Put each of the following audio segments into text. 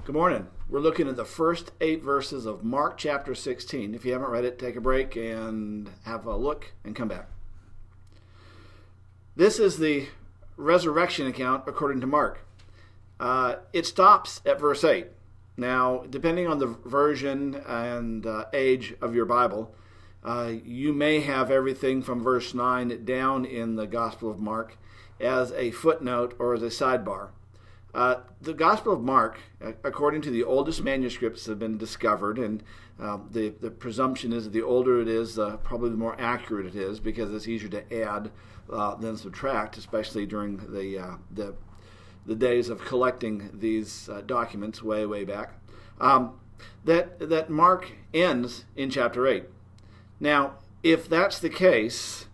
Good morning. We're looking at the first 8 verses of Mark chapter 16. If you haven't read it, take a break and have a look and come back. This is the resurrection account according to Mark. It stops at verse 8. Now, depending on the version and age of your Bible, you may have everything from verse 9 down in the Gospel of Mark as a footnote or as a sidebar. The Gospel of Mark, according to the oldest manuscripts that have been discovered, and the presumption is that the older it is, probably the more accurate it is, because it's easier to add than subtract, especially during the days of collecting these documents way back. That Mark ends in chapter 8. Now, if that's the case,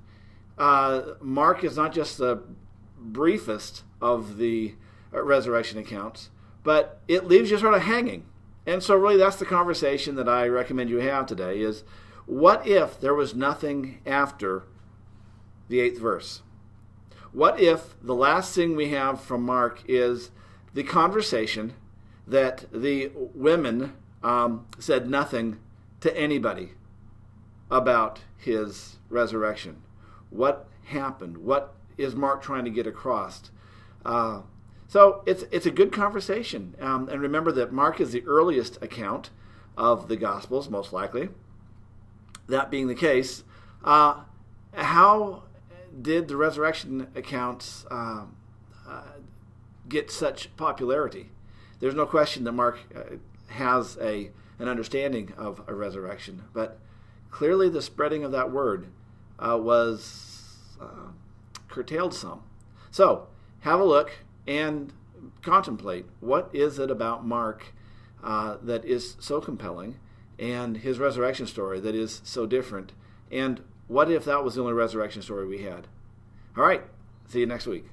Mark is not just the briefest of the resurrection accounts, but it leaves you sort of hanging. And so really that's the conversation that I recommend you have today is, what if there was nothing after the 8th verse? What if the last thing we have from Mark is the conversation that the women said nothing to anybody about his resurrection? What happened? What is Mark trying to get across? So it's a good conversation. And remember that Mark is the earliest account of the Gospels, most likely. That being the case, how did the resurrection accounts get such popularity? There's no question that Mark has an understanding of a resurrection, but clearly the spreading of that word was curtailed some. So have a look and contemplate, what is it about Mark that is so compelling, and his resurrection story that is so different, and what if that was the only resurrection story we had? All right, see you next week.